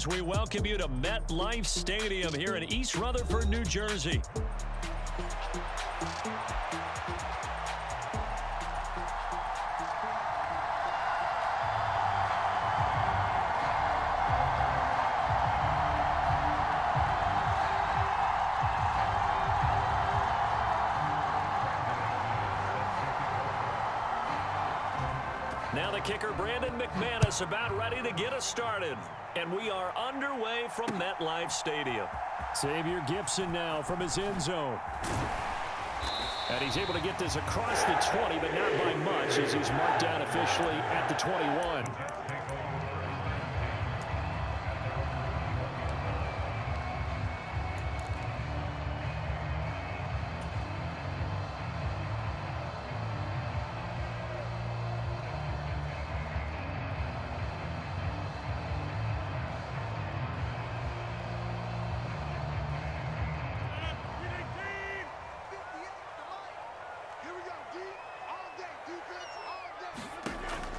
as we welcome you to MetLife Stadium here in East Rutherford, New Jersey. Now the kicker, Brandon McManus, about ready to get us started. And we are underway from MetLife Stadium. Xavier Gipson now from his end zone. And he's able to get this across the 20, but not by much as he's marked down officially at the 21.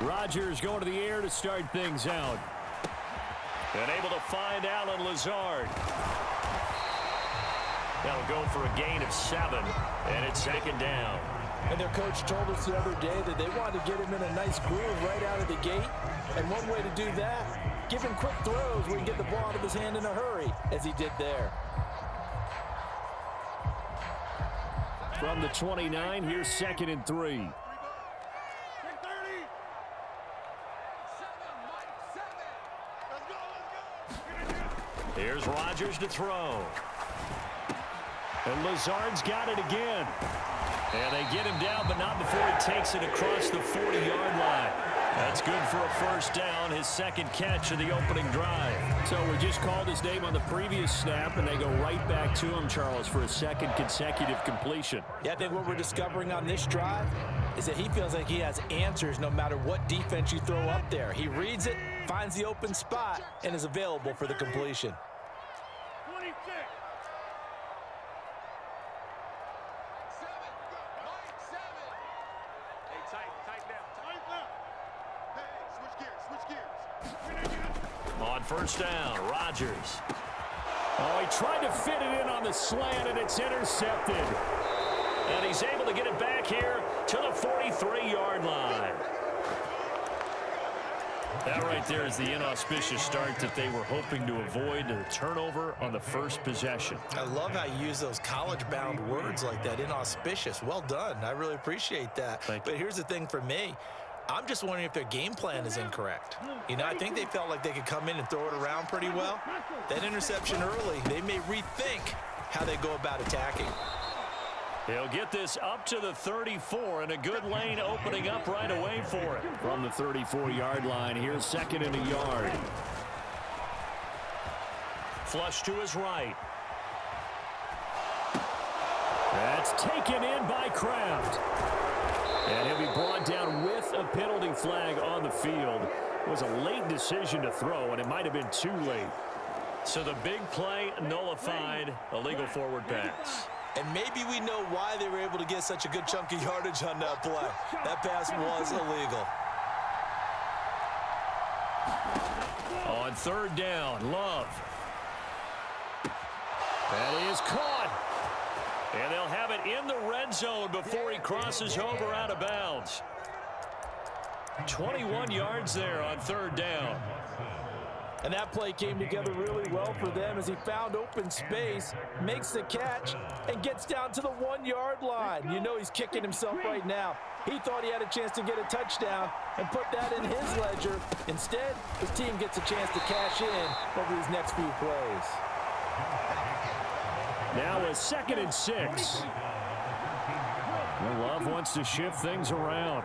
Rodgers going to the air to start things out. And able to find Allen Lazard. That'll go for a gain of 7, and it's second down. And their coach told us the other day that they wanted to get him in a nice groove right out of the gate. And one way to do that, give him quick throws where he can get the ball out of his hand in a hurry, as he did there. From the 29, here's 2nd and 3. Here's Rodgers to throw. And Lazard's got it again. And they get him down, but not before he takes it across the 40-yard line. That's good for a first down, his second catch of the opening drive. So we just called his name on the previous snap, and they go right back to him, Charles, for a second consecutive completion. Yeah, I think what we're discovering on this drive is that he feels like he has answers no matter what defense you throw up there. He reads it, finds the open spot, and is available for the completion. 26. On first down, Rodgers. Oh, he tried to fit it in on the slant, and it's intercepted. And he's able to get it back here to the 43-yard line. That right there is the inauspicious start that they were hoping to avoid, the turnover on the first possession. I love how you use those college-bound words like that, inauspicious. Well done. I really appreciate that. But here's the thing for me. I'm just wondering if their game plan is incorrect. You know, I think they felt like they could come in and throw it around pretty well. That interception early, they may rethink how they go about attacking. He'll get this up to the 34, and a good lane opening up right away for it. From the 34-yard line, here's 2nd and a yard. Flush to his right. That's taken in by Kraft. And he'll be brought down with a penalty flag on the field. It was a late decision to throw, and it might have been too late. So the big play nullified, a legal forward pass. And maybe we know why they were able to get such a good chunk of yardage on that play. That pass was illegal. On third down, Love. That is caught. And they'll have it in the red zone before he crosses over out of bounds. 21 yards there on third down. And that play came together really well for them as he found open space, makes the catch, and gets down to the 1-yard line. You know he's kicking himself right now. He thought he had a chance to get a touchdown and put that in his ledger. Instead, his team gets a chance to cash in over these next few plays. Now a 2nd and 6. Love wants to shift things around.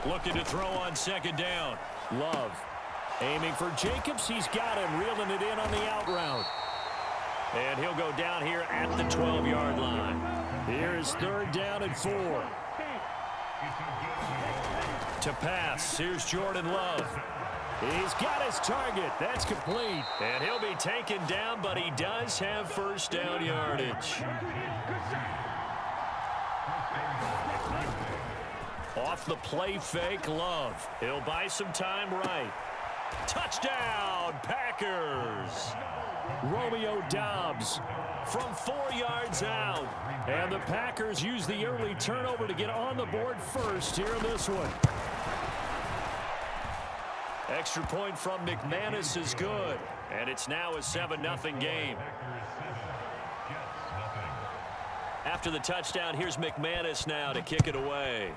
Looking to throw on 2nd down. Love aiming for Jacobs. He's got him, reeling it in on the out route. And he'll go down here at the 12-yard line. Here is 3rd down and 4. To pass, here's Jordan Love. He's got his target. That's complete. And he'll be taken down, but he does have first down yardage. Off the play fake, Love. He'll buy some time right. Touchdown, Packers. Romeo Doubs from 4 yards out. And the Packers use the early turnover to get on the board first here in this one. Extra point from McManus is good. And it's now a 7-0 game. After the touchdown, here's McManus now to kick it away.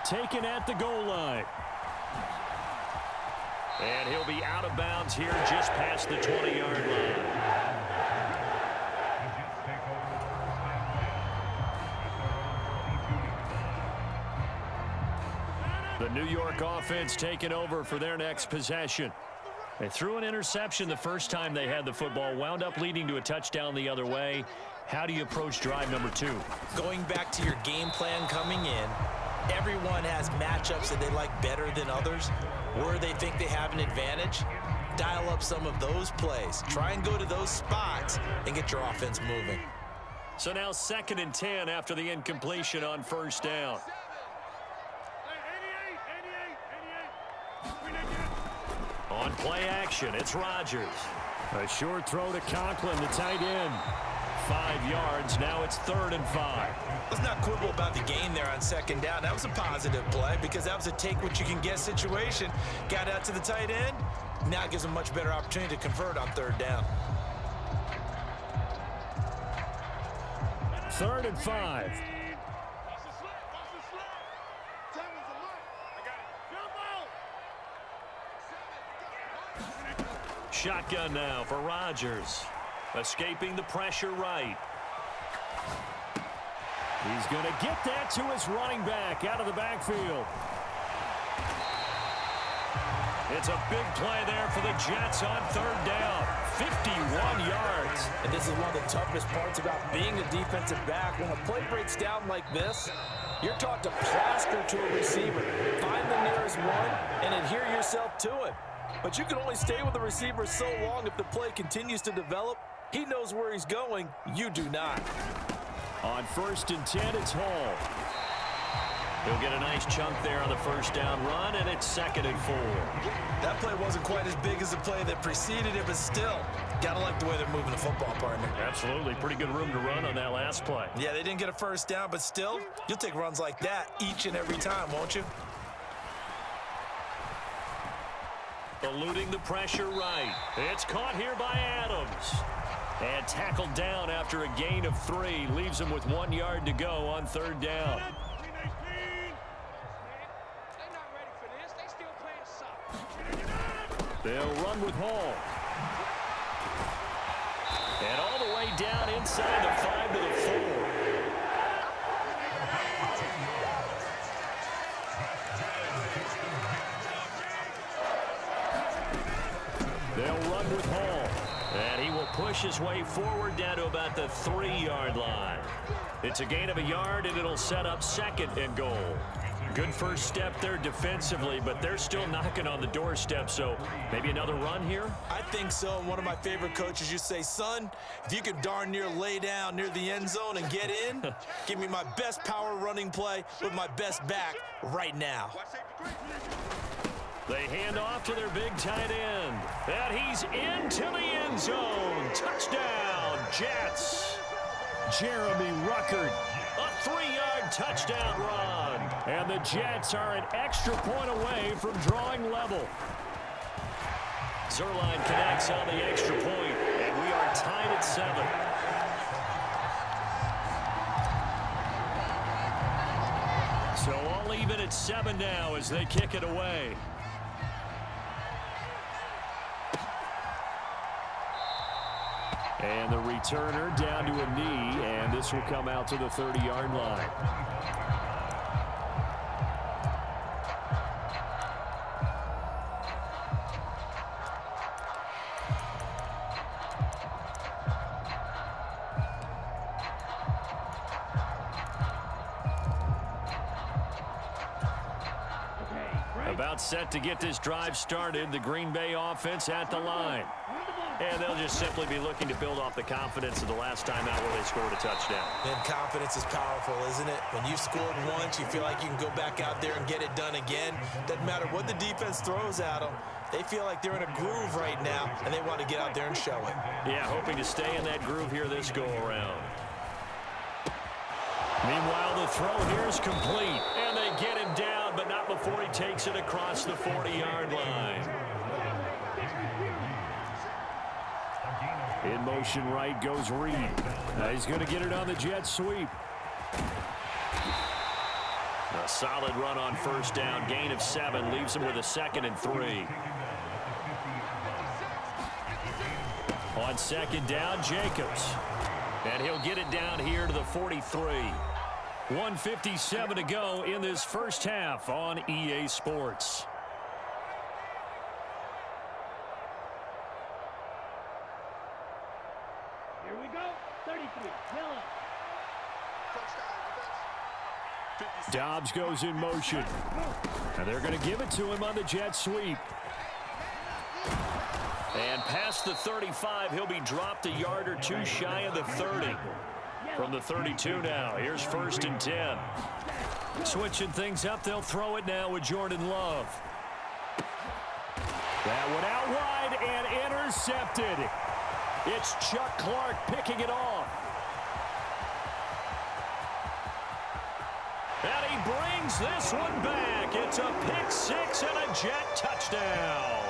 Taken at the goal line. And he'll be out of bounds here just past the 20-yard line. The New York offense taking over for their next possession. They threw an interception the first time they had the football, wound up leading to a touchdown the other way. How do you approach drive number 2? Going back to your game plan coming in, everyone has matchups that they like better than others, where they think they have an advantage. Dial up some of those plays. Try and go to those spots and get your offense moving. So now 2nd and 10 after the incompletion on first down. On play action, it's Rodgers. A short throw to Conklin, the tight end. 5 yards, now it's 3rd and 5. Let's not quibble about the gain there on 2nd down. That was a positive play because that was a take-what-you-can-get situation. Got out to the tight end. Now it gives them a much better opportunity to convert on 3rd down. 3rd and 5. Shotgun now for Rodgers. Escaping the pressure right. He's going to get that to his running back out of the backfield. It's a big play there for the Jets on 3rd down. 51 yards. And this is one of the toughest parts about being a defensive back. When a play breaks down like this, you're taught to plaster to a receiver. Find the nearest one and adhere yourself to it. But you can only stay with the receiver so long if the play continues to develop. He knows where he's going. You do not. On 1st and 10, it's Hall. He'll get a nice chunk there on the first down run, and it's 2nd and 4. That play wasn't quite as big as the play that preceded it, but still, gotta like the way they're moving the football, partner. Absolutely. Pretty good room to run on that last play. Yeah, they didn't get a first down, but still, you'll take runs like that each and every time, won't you? Eluding the pressure right. It's caught here by Adams. And tackled down after a gain of 3. Leaves him with 1 yard to go on 3rd down. They'll run with Hall. And all the way down inside the 5 to the 4. They'll run with Hall. And he will push his way forward down to about the 3-yard line. It's a gain of a yard, and it'll set up 2nd and goal. Good first step there defensively, but they're still knocking on the doorstep, so maybe another run here? I think so. And one of my favorite coaches used to say, son, if you can darn near lay down near the end zone and get in, give me my best power running play with my best back right now. They hand off to their big tight end. And he's into the end zone. Touchdown, Jets. Jeremy Ruckert. A 3-yard touchdown run. And the Jets are an extra point away from drawing level. Zerline connects on the extra point, and we are tied at 7. So all even at 7 now as they kick it away. And the returner down to a knee, and this will come out to the 30-yard line. About set to get this drive started. The Green Bay offense at the line. And they'll just simply be looking to build off the confidence of the last time out where they scored a touchdown. And confidence is powerful, isn't it? When you've scored once, you feel like you can go back out there and get it done again. Doesn't matter what the defense throws at them. They feel like they're in a groove right now, and they want to get out there and show it. Yeah, hoping to stay in that groove here this go-around. Meanwhile, the throw here is complete, and they get him down, but not before he takes it across the 40-yard line. In motion right goes Reed. He's going to get it on the jet sweep. A solid run on first down. Gain of 7 leaves him with a 2nd and 3. On 2nd down, Jacobs. And he'll get it down here to the 43. 1:57 to go in this first half on EA Sports. Here we go. 33. Miller. Dobbs goes in motion. And they're going to give it to him on the jet sweep. And past the 35, he'll be dropped a yard or 2 shy of the 30. From the 32 now, here's 1st and 10. Switching things up, they'll throw it now with Jordan Love. That one out wide and intercepted. It's Chuck Clark picking it off. And he brings this one back. It's a pick 6 and a jet touchdown.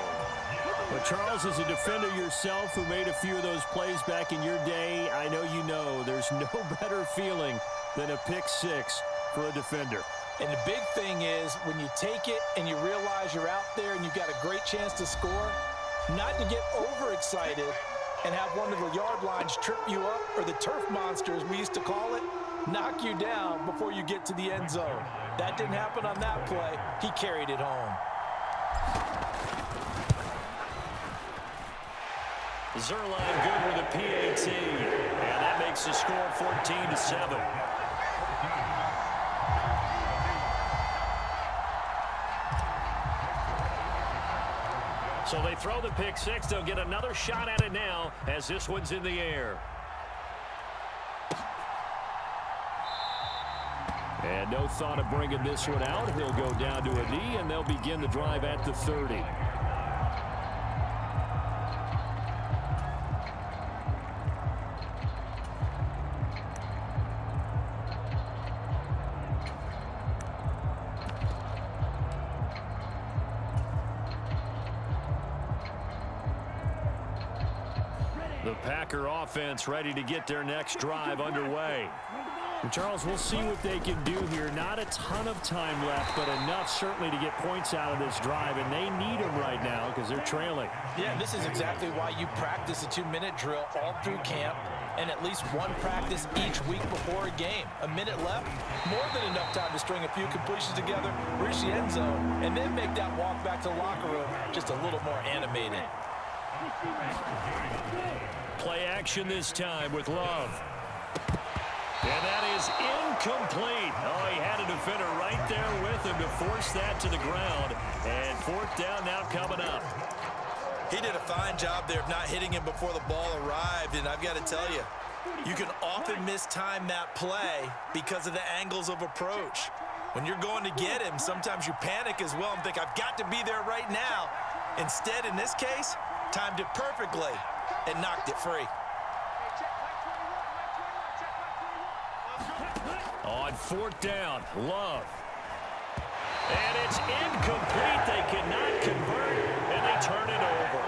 But Charles, as a defender yourself who made a few of those plays back in your day, I know you know there's no better feeling than a pick 6 for a defender. And the big thing is when you take it and you realize you're out there and you've got a great chance to score, not to get overexcited and have one of the yard lines trip you up, or the turf monster, as we used to call it, knock you down before you get to the end zone. That didn't happen on that play. He carried it home. Zerline good with a PAT. And that makes the score 14-7. So they throw the pick 6. They'll get another shot at it now as this one's in the air. And no thought of bringing this one out. He'll go down to a knee, and they'll begin the drive at the 30. The Packer offense ready to get their next drive underway. And Charles, we'll see what they can do here. Not a ton of time left, but enough certainly to get points out of this drive, and they need them right now because they're trailing. Yeah, this is exactly why you practice a 2-minute drill all through camp and at least one practice each week before a game. A minute left, more than enough time to string a few completions together, reach the end zone, and then make that walk back to the locker room just a little more animated. Play action this time with Love. And that is incomplete. Oh, he had a defender right there with him to force that to the ground. And 4th down now coming up. He did a fine job there of not hitting him before the ball arrived, and I've got to tell you, you can often mistime that play because of the angles of approach. When you're going to get him, sometimes you panic as well and think, I've got to be there right now. Instead, in this case, timed it perfectly and knocked it free. On 4th down, Love. And it's incomplete. They cannot convert, and they turn it over.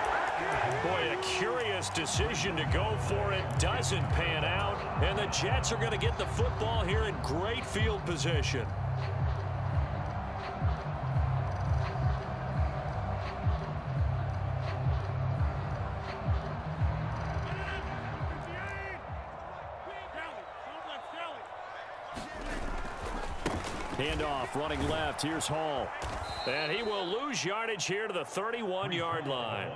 Boy, a curious decision to go for it. Doesn't pan out, and the Jets are going to get the football here in great field position. Handoff, running left. Here's Hall. And he will lose yardage here to the 31-yard line.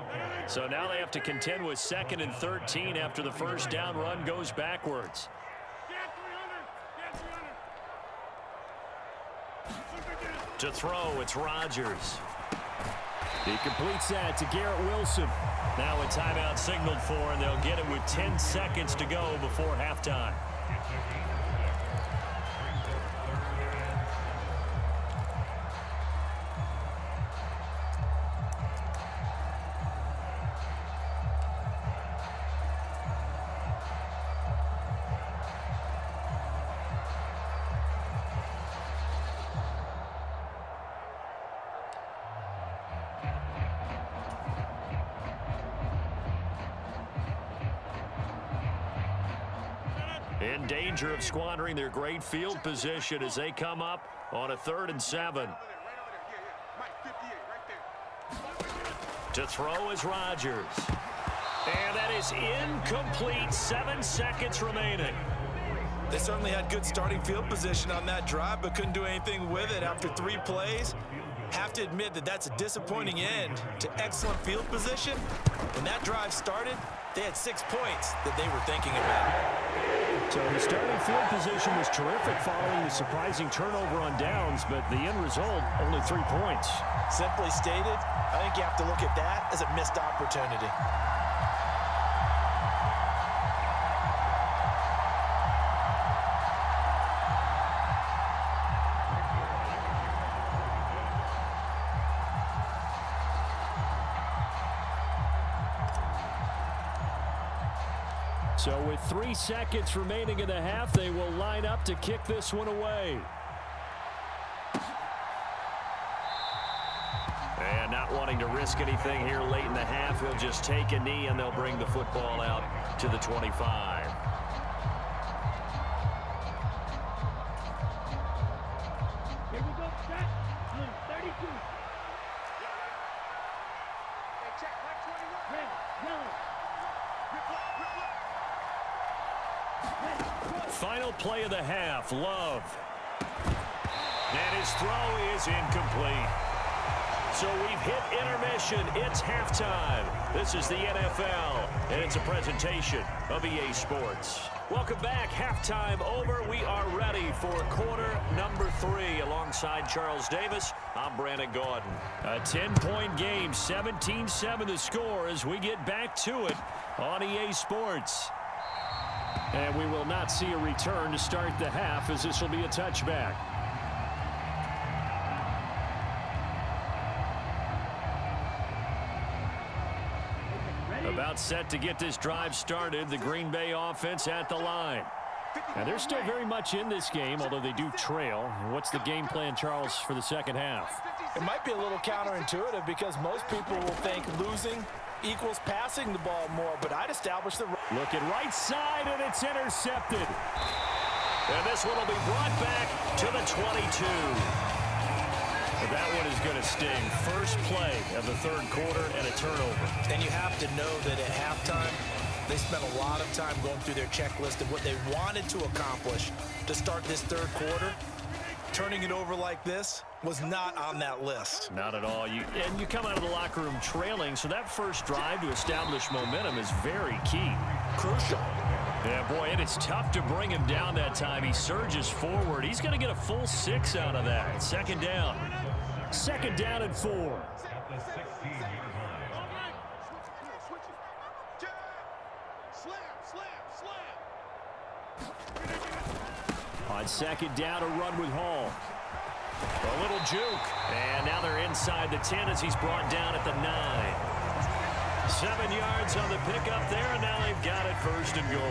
So now they have to contend with 2nd and 13 after the first down run goes backwards. To throw, it's Rodgers. He completes that to Garrett Wilson. Now a timeout signaled for, and they'll get it with 10 seconds to go before halftime. In danger of squandering their great field position as they come up on a 3rd and 7. To throw is Rodgers. And that is incomplete. 7 seconds remaining. They certainly had good starting field position on that drive, but couldn't do anything with it after 3 plays. Have to admit that that's a disappointing end to excellent field position. When that drive started, they had 6 points that they were thinking about. So the starting field position was terrific following the surprising turnover on downs, but the end result, only 3 points. Simply stated, I think you have to look at that as a missed opportunity. So with 3 seconds remaining in the half, they will line up to kick this one away. And not wanting to risk anything here late in the half, he'll just take a knee and they'll bring the football out to the 25. Here we go. Set. Blue 32. Red. Yellow. Final play of the half, Love. And his throw is incomplete. So we've hit intermission. It's halftime. This is the NFL, and it's a presentation of EA Sports. Welcome back. Halftime over. We are ready for quarter number 3. Alongside Charles Davis, I'm Brandon Gordon. A 10-point game, 17-7 the score as we get back to it on EA Sports. And we will not see a return to start the half, as this will be a touchback. About set to get this drive started, the Green Bay offense at the line. Now they're still very much in this game, although they do trail. What's the game plan, Charles, for the second half? It might be a little counterintuitive because most people will think losing equals passing the ball more, but I'd establish the... Look at right side, and it's intercepted. And this one will be brought back to the 22. But that one is going to sting. First play of the 3rd quarter and a turnover. And you have to know that at halftime, they spent a lot of time going through their checklist of what they wanted to accomplish to start this 3rd quarter. Turning it over like this was not on that list. Not at all. You come out of the locker room trailing, so that first drive to establish momentum is very key. Crucial. Yeah, boy, and it's tough to bring him down that time. He surges forward. He's going to get a full 6 out of that. 2nd down. 2nd down and 4. On 2nd down, a run with Hall. A little juke. And now they're inside the 10 as he's brought down at the 9. 7 yards on the pickup there, and now they've got it 1st and goal.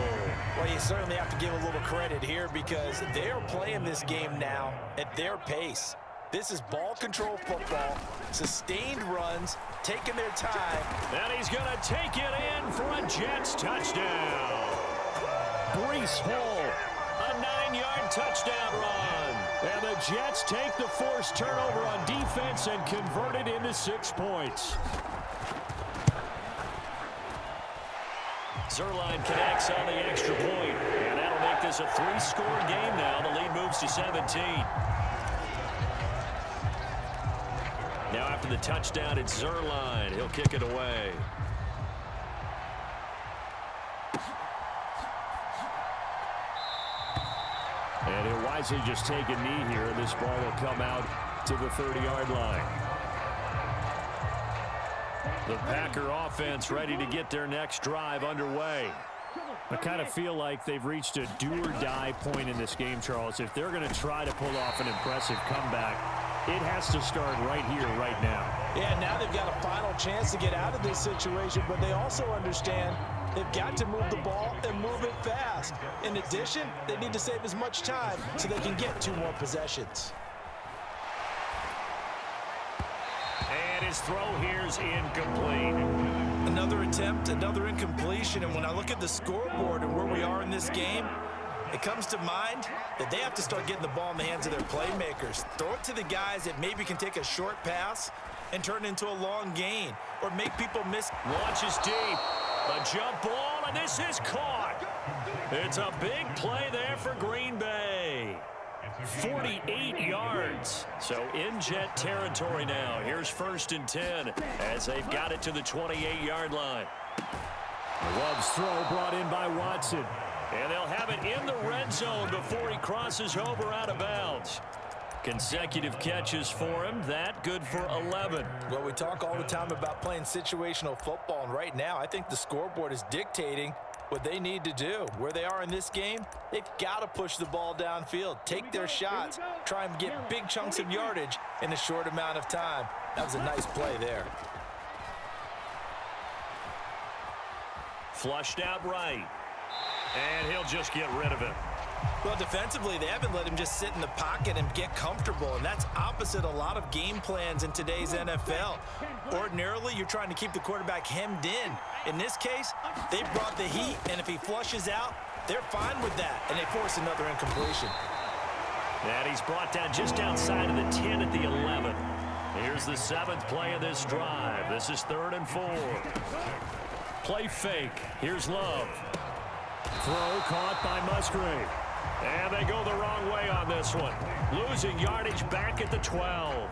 Well, you certainly have to give a little credit here because they're playing this game now at their pace. This is ball control football, sustained runs, taking their time. And he's going to take it in for a Jets touchdown. Breece Hall, a 9-yard touchdown run. And the Jets take the forced turnover on defense and convert it into 6 points. Zerline connects on the extra point, and that'll make this a 3-score game now. The lead moves to 17. Now after the touchdown, it's Zerline. He'll kick it away. And he'll wisely just take a knee here. This ball will come out to the 30-yard line. The Packer offense ready to get their next drive underway. I kind of feel like they've reached a do-or-die point in this game, Charles. If they're going to try to pull off an impressive comeback, it has to start right here, right now. Yeah, now they've got a final chance to get out of this situation, but they also understand they've got to move the ball and move it fast. In addition, they need to save as much time so they can get 2 more possessions. And his throw here's incomplete. Another attempt, another incompletion, and when I look at the scoreboard and where we are in this game, it comes to mind that they have to start getting the ball in the hands of their playmakers. Throw it to the guys that maybe can take a short pass and turn it into a long gain or make people miss. Launches deep. A jump ball, and this is caught. It's a big play there for Green Bay. 48 yards. So in Jet territory now. Here's 1st and 10 as they've got it to the 28-yard line. Love's throw brought in by Watson. And they'll have it in the red zone before he crosses over out of bounds. Consecutive catches for him. That good for 11. Well, we talk all the time about playing situational football, and right now I think the scoreboard is dictating what they need to do. Where they are in this game, they've got to push the ball downfield, take their shots, try and get big chunks of yardage in a short amount of time. That was a nice play there. Flushed out right. And he'll just get rid of it. Well, defensively, they haven't let him just sit in the pocket and get comfortable, and that's opposite a lot of game plans in today's NFL. Ordinarily, you're trying to keep the quarterback hemmed in. In this case, they brought the heat, and if he flushes out, they're fine with that, and they force another incompletion. And he's brought down just outside of the 10 at the 11. Here's the 7th play of this drive. This is 3rd and 4. Play fake. Here's Love. Throw caught by Musgrave. And they go the wrong way on this one. Losing yardage back at the 12.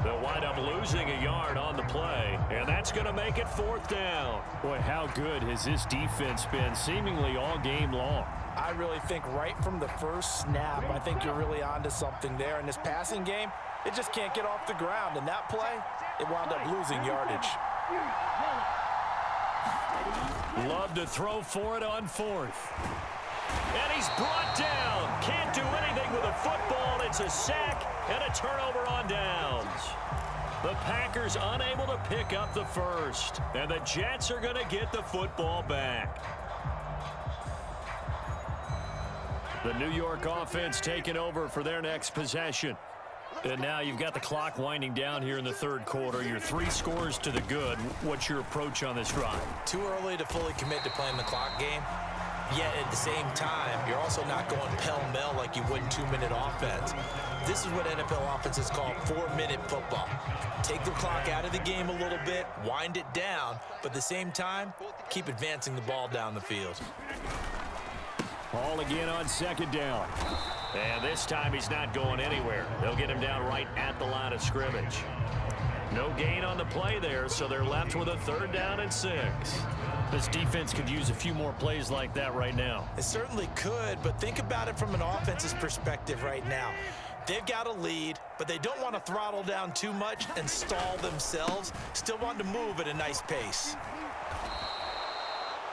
They'll wind up losing a yard on the play, and that's going to make it 4th down. Boy, how good has this defense been seemingly all game long? I really think right from the first snap, I think you're really onto something there. In this passing game, it just can't get off the ground. And that play, it wound up losing yardage. Love to throw for it on 4th. And he's brought down. Can't do anything with a football. It's a sack and a turnover on downs. The Packers unable to pick up the first. And the Jets are going to get the football back. The New York offense taking over for their next possession. And now you've got the clock winding down here in the 3rd quarter. You're 3 scores to the good. What's your approach on this drive? Too early to fully commit to playing the clock game. Yet at the same time, you're also not going pell-mell like you would in 2-minute offense. This is what NFL offenses call 4-minute football. Take the clock out of the game a little bit, wind it down, but at the same time, keep advancing the ball down the field. Ball again on 2nd down. And this time he's not going anywhere. They'll get him down right at the line of scrimmage. No gain on the play there, so they're left with a 3rd down and 6. This defense could use a few more plays like that right now. It certainly could, but think about it from an offense's perspective right now. They've got a lead, but they don't want to throttle down too much and stall themselves. Still want to move at a nice pace.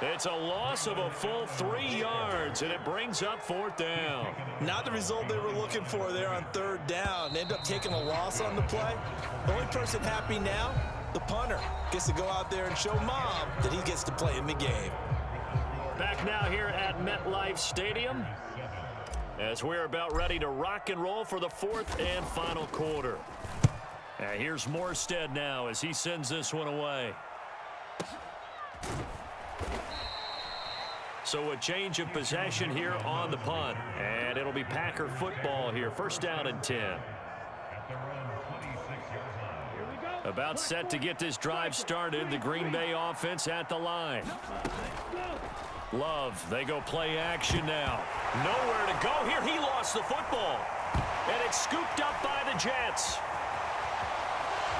It's a loss of a full 3 yards, and it brings up 4th down. Not the result they were looking for there on 3rd down. They end up taking a loss on the play. The only person happy now, the punter, gets to go out there and show Mom that he gets to play in the game. Back now here at MetLife Stadium as we're about ready to rock and roll for the 4th and final quarter. And here's Morstead now as he sends this one away. So a change of possession here on the punt. And it'll be Packer football here. 1st down and 10. About set to get this drive started. The Green Bay offense at the line. Love, they go play action now. Nowhere to go here. He lost the football. And it's scooped up by the Jets.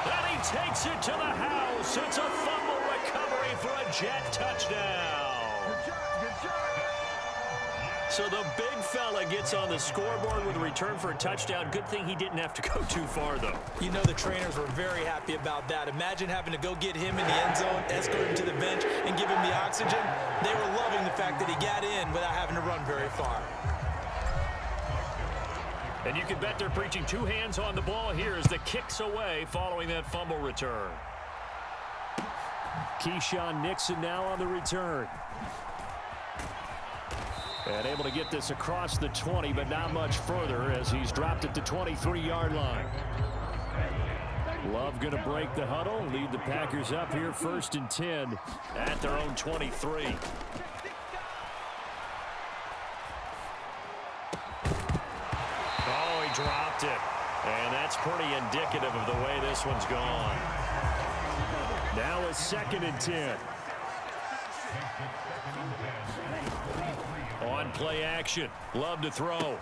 And he takes it to the house. It's a fumble recovery for a Jet touchdown. So the big fella gets on the scoreboard with a return for a touchdown. Good thing he didn't have to go too far, though. You know the trainers were very happy about that. Imagine having to go get him in the end zone, escort him to the bench, and give him the oxygen. They were loving the fact that he got in without having to run very far. And you can bet they're preaching two hands on the ball here as the kick's away following that fumble return. Keyshawn Nixon now on the return. And able to get this across the 20, but not much further as he's dropped at the 23-yard line. Love going to break the huddle, lead the Packers up here 1st and 10 at their own 23. Oh, he dropped it. And that's pretty indicative of the way this one's gone. Now it's 2nd and 10. On play action. Love to throw.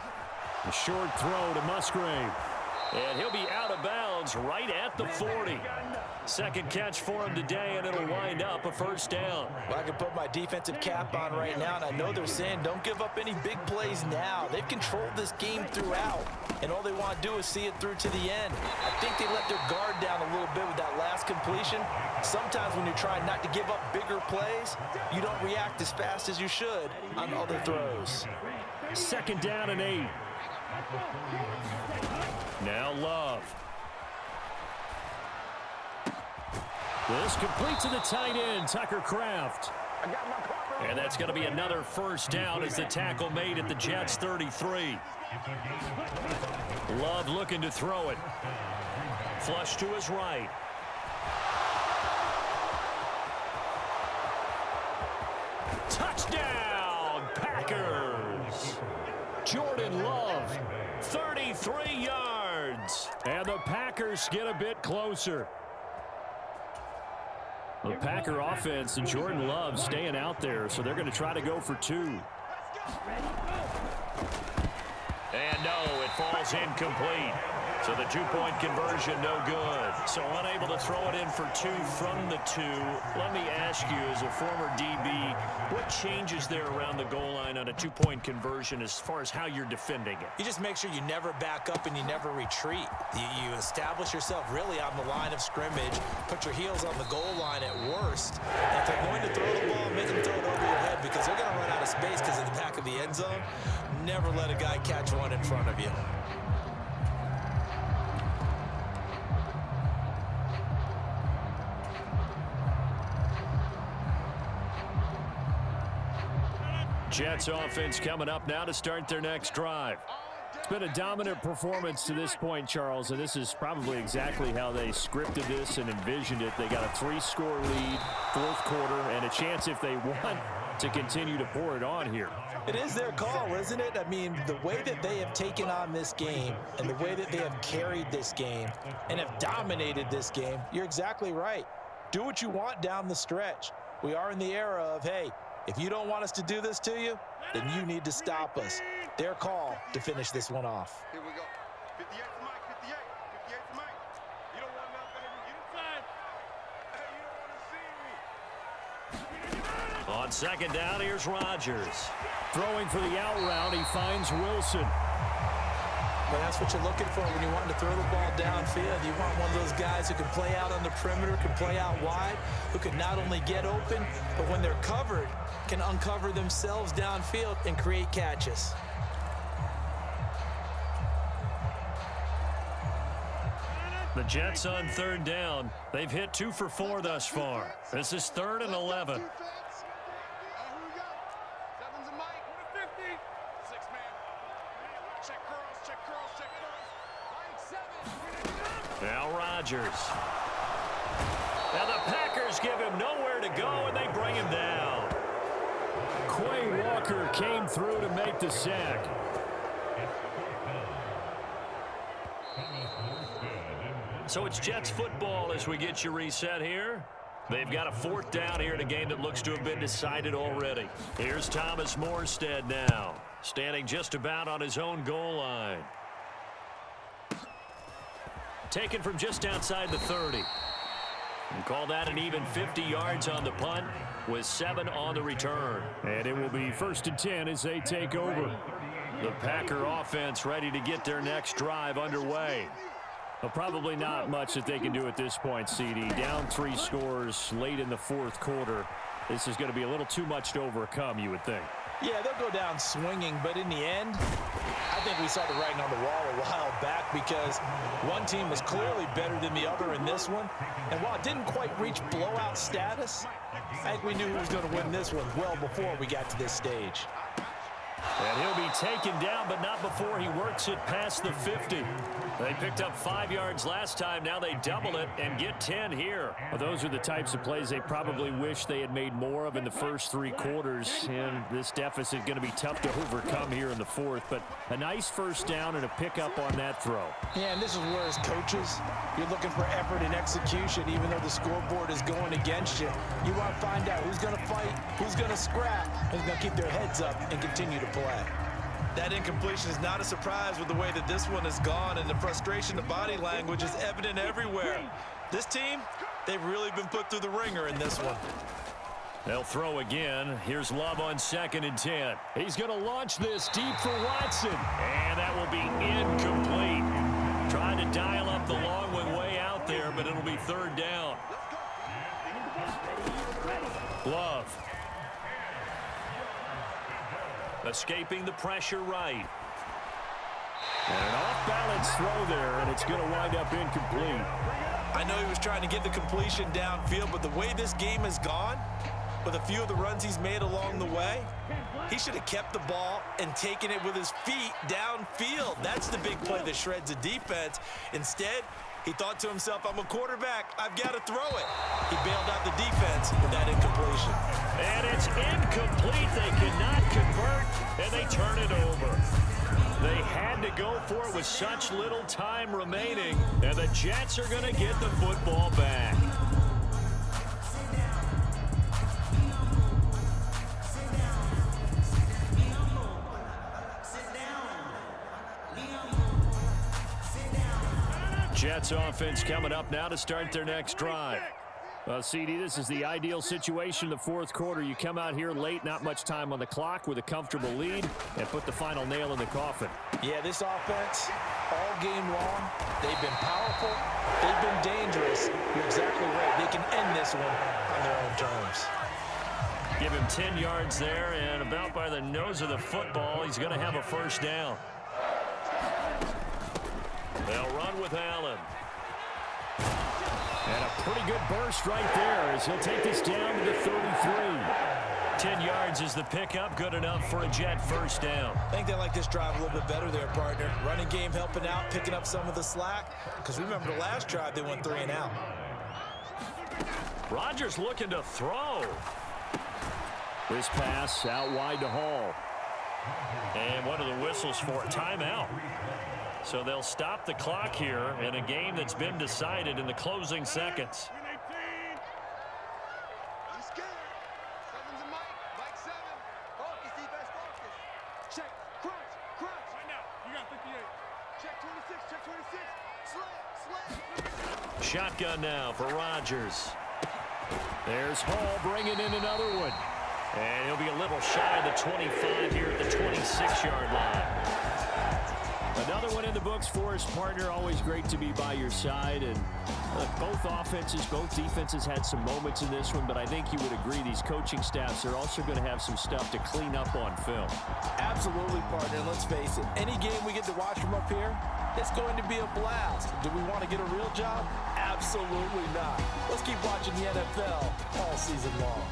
A short throw to Musgrave. And he'll be out of bounds right at the 40. Second catch for him today, and it'll wind up a 1st down. Well, I can put my defensive cap on right now, and I know they're saying don't give up any big plays now. They've controlled this game throughout, and all they want to do is see it through to the end. I think they let their guard down a little bit with that last completion. Sometimes when you're trying not to give up bigger plays, you don't react as fast as you should on other throws. 2nd down and 8. Now Love. This complete to the tight end, Tucker Kraft. And that's going to be another 1st down as the tackle made at the Jets' 33. Love looking to throw it. Flush to his right. Touchdown, Packers. Jordan Love, 33 yards. And the Packers get a bit closer. The Packer offense and Jordan Love staying out there, so they're going to try to go for 2. And no, it falls incomplete. So the 2-point conversion no good. So unable to throw it in for 2 from the 2. Let me ask you, as a former DB, what changes there around the goal line on a 2-point conversion as far as how you're defending it? You just make sure you never back up and you never retreat. You establish yourself really on the line of scrimmage, put your heels on the goal line at worst. And if they're going to throw the ball, make them throw it over your head because they're going to run out of space because of the back of the end zone. Never let a guy catch one in front of you. Jets offense coming up now to start their next drive. It's been a dominant performance to this point, Charles, and this is probably exactly how they scripted this and envisioned it. They got a 3-score lead, 4th quarter, and a chance if they want to continue to pour it on here. It is their call, isn't it? I mean, the way that they have taken on this game and the way that they have carried this game and have dominated this game, you're exactly right. Do what you want down the stretch. We are in the era of, hey, if you don't want us to do this to you, then you need to stop us. Their call to finish this one off. Here we go. 58 to Mike, 58. 58 to Mike. You don't want nothing to get inside. Hey, you don't want to see me. On 2nd down, here's Rodgers. Throwing for the out route, he finds Wilson. Well, that's what you're looking for when you want to throw the ball downfield. You want one of those guys who can play out on the perimeter, can play out wide, who can not only get open, but when they're covered, can uncover themselves downfield and create catches. The Jets on 3rd down. They've hit 2 for 4 thus far. This is 3rd and 11. Now Rodgers. Now the Packers give him nowhere to go, and they bring him down. Quay Walker came through to make the sack. So it's Jets football as we get you reset here. They've got a 4th down here in a game that looks to have been decided already. Here's Thomas Morstead now, standing just about on his own goal line. Taken from just outside the 30. And call that an even 50 yards on the punt with 7 on the return. And it will be 1st and 10 as they take over. The Packer offense ready to get their next drive underway. Well, probably not much that they can do at this point, CD. Down 3 scores late in the 4th quarter. This is going to be a little too much to overcome, you would think. Yeah, they'll go down swinging, but in the end, I think we saw the writing on the wall a while back because one team was clearly better than the other in this one. And while it didn't quite reach blowout status, I think we knew who was going to win this one well before we got to this stage. And he'll be taken down, but not before he works it past the 50. They picked up 5 yards last time. Now they double it and get 10 here. Well, those are the types of plays they probably wish they had made more of in the first 3 quarters. And this deficit going to be tough to overcome here in the 4th. But a nice first down and a pickup on that throw. Yeah, and this is where, as coaches, you're looking for effort and execution, even though the scoreboard is going against you. You want to find out who's going to fight, who's going to scrap, who's going to keep their heads up and continue to play. That incompletion is not a surprise with the way that this one has gone, and the frustration, the body language is evident everywhere. This team, they've really been put through the ringer in this one. They'll throw again. Here's Love on 2nd and 10. He's going to launch this deep for Watson. And that will be incomplete. Trying to dial up the long one way out there, but it'll be 3rd down. Love. Escaping the pressure right. And an off-balance throw there, and it's going to wind up incomplete. I know he was trying to get the completion downfield, but the way this game has gone, with a few of the runs he's made along the way, he should have kept the ball and taken it with his feet downfield. That's the big play that shreds the defense. Instead, he thought to himself, I'm a quarterback, I've got to throw it. He bailed out the defense with that incompletion. And it's incomplete. They cannot convert, and they turn it over. They had to go for it with such little time remaining, and the Jets are going to get the football back. Jets offense coming up now to start their next drive. Well, CD, this is the ideal situation in the 4th quarter. You come out here late, not much time on the clock with a comfortable lead, and put the final nail in the coffin. Yeah, this offense, all game long, they've been powerful, they've been dangerous. You're exactly right. They can end this one on their own terms. Give him 10 yards there, and about by the nose of the football, he's going to have a 1st down. They'll run with Allen. And a pretty good burst right there as he'll take this down to the 33. 10 yards is the pickup, good enough for a Jet 1st down. I think they like this drive a little bit better there, partner. Running game helping out, picking up some of the slack. Because remember the last drive, they went 3 and out. Rodgers looking to throw. This pass out wide to Hall. And what are the whistles for? Timeout. So they'll stop the clock here in a game that's been decided in the closing seconds. He's scared. 7's a Mike. Mike 7. Focus, defense, focus. Check. Crunch. Crunch. Right now. You got 58. Check 26. Check 26. Slam. Slam. Shotgun now for Rodgers. There's Hall bringing in another one. And he'll be a little shy of the 25 here at the 26-yard line. Another one in the books for his partner. Always great to be by your side. And both offenses, both defenses had some moments in this one, but I think you would agree these coaching staffs are also going to have some stuff to clean up on film. Absolutely, partner. Let's face it, any game we get to watch from up here, it's going to be a blast. Do we want to get a real job? Absolutely not. Let's keep watching the NFL all season long.